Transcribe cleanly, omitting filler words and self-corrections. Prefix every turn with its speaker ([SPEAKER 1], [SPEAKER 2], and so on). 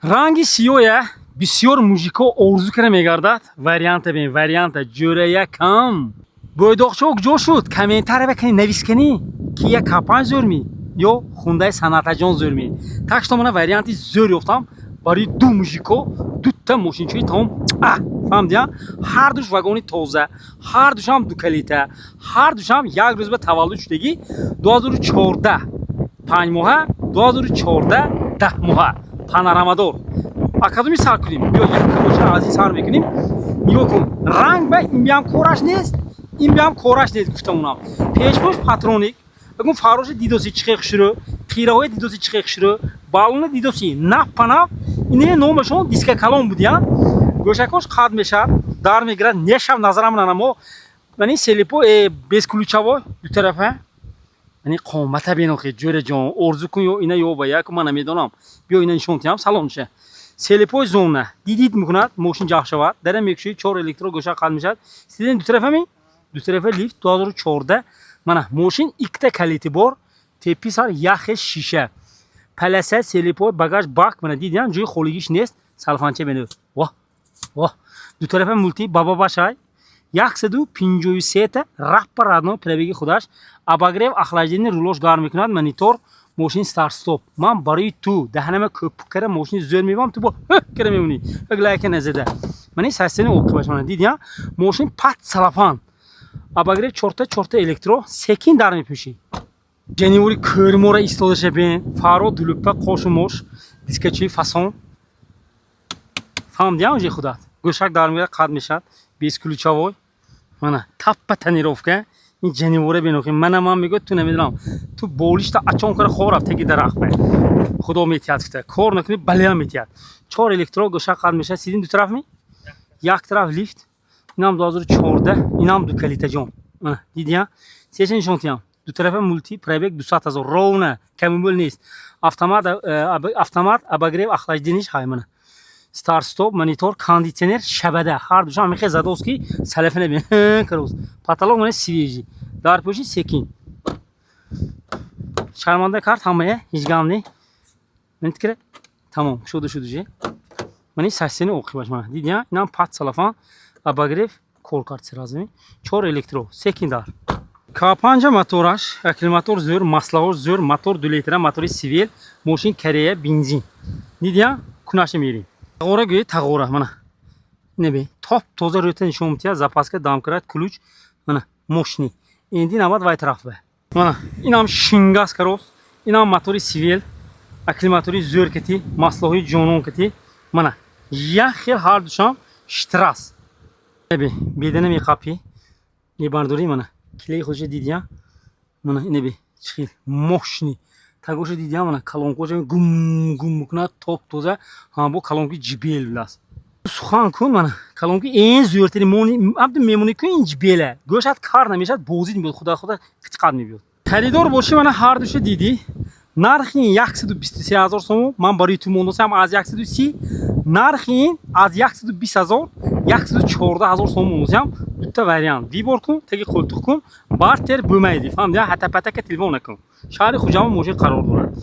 [SPEAKER 1] ранги сиёе бисёр мужико орзу кара мегардад. Варианта бин, варианта ҷӯра якам. Бойдоқчо куҷо шуд? Комментария бекунӣ, навис кунӣ ки як капан зӯрми ё хундаи Санатаҷон зӯрми. Так что мана варианти зӯр ёфтам барои ду мужико, дута мошинчои тамом. Фаҳмдия? Ҳар душ вагони тоза, ҳар душам ду калита, ҳар душам як рӯз ба таваллуд шудагӣ 2014 5 моҳа, 2014 10 моҳа. Панорамадор. Академӣ сар кунем. Биё як кабоша аз ин сар мекунем. Нигоҳ кун. Ранг ба ин биам кораш нест. Ин биам кораш нест гуфтамунам. Пешпош патроник. Бигум фароша дидоси чихеқ шуро, қираҳои дидоси чихеқ шуро, балуни дидоси нав панав. Ине номашон диска калон буд я. Гӯшакош қад мешад, дар мегирад, нешав назарам нанамо. Мани селипо бесключавой ду тарафа. Мани қомата бинохи ҷӯра ҷон. Орзу кун ё ина ё ба як ман намедонам. Биё ина нишон тиям салон ша. Селипои зона дидид мекунад, мошин ҷах шавад. Дара мекуши 4 электро гӯша қад мешад. Сиден ду тарафа ми? Ду тарафа лифт 2014. Мана мошин икта калити бор, тепи сар яхе шиша. Паласа селипои багаж бак мана дидиам ҷои холигиш нест. Салфанча бенӯ. Воҳ. Воҳ. Ду тарафа мулти баба башай. 153 раппа радно пробеги худаш. Обогрев охлаждение рулош гарм мекунад. Монитор мошин старт стоп. Ман барои ту даҳанама кӯпкара мошини зӯр мебам ту бо кара мемонӣ. Як лайка назада. Мани састени оқибаш мана дидиам мошин пат салафан. Обогрев 4 электро секин дар мепӯшӣ. Ҷанивори кӯрмора истодаша бен. Фаро дулупа қошу мош. Дискачи фасон. Фаҳмдиам ҷи худат. Гӯшак дар мегирад қад мешад. Бесключавой. Мана таппа танировка. Ин ҷанивора бенохи мана ман мегӯяд ту намедонам. Ту болишта ачон кара хоб рафт таги дарахт бе. Худо метиҳад кита. Кор накунӣ балеам метиҳад. 4 электро гӯшак қад мешад. Сидин ду тараф ми? Як тараф лифт. Инам 2014, инам ду калитаҷон. Мана дидия? Сеша нишонтиям. Ду тарафа мулти пробег 200 000 ровна, камимул нест. Автомат обогрев охлажденияш ҳай мана. Старт стоп, монитор, кондитсионер, шабада. Ҳар душам мехе задост ки салафа набин. Карос. Паталон мана свежи. Дар пӯши секин. Шарманда кард ҳамая, ҳеҷ гам не. Мент кира. Тамом, шуду же. Мани састени оқибаш мана. Дидия? Инам пат салафан. Обогрев кор кард сразу. 4 электро, секин дар. К5 мотораш, аккумулятор зӯр, маслаҳош зӯр, мотор 2 литра, мотори сивил, мошин Корея, бензин. Дидия? Кунаши мерим. Тағора гӯи тағора мана. Небе, топ тоза рӯта нишон мития, запаска дамкрат, ключ, мана мошини. Энди навбат вай тараф бе. Мана, инам шингас карос, инам мотори сивил, аккумулятори зӯр кати, маслаҳои ҷонон кати, мана. Як хел ҳар душам штрас. Небе, бедана меқапи, небардори мана. Килей худша дидия? Мана, небе, чихил, мошини. Тагоша дидия мана калонкоша гум мукунад топ тоза ҳамбо калонки ҷибел биласт. Сухан кун мана калонки эн зӯртари мони абду мемони кун ин ҷибеле. Гӯшат кар намешад бозӣ мебиёд худа қичқад мебиёд. Харидор боши мана ҳар душа диди. Нархи 123 000 сом ман барои ту моносам аз 130. Нархи аз 120 000 114 000 сом моносам. Дута вариант. Вибор кун, таги қолтуқ кун, бартер бумайди. Фаҳмдия? Ҳата патака телефон накун. Шаҳри Хуҷанд мошин қарор дорад.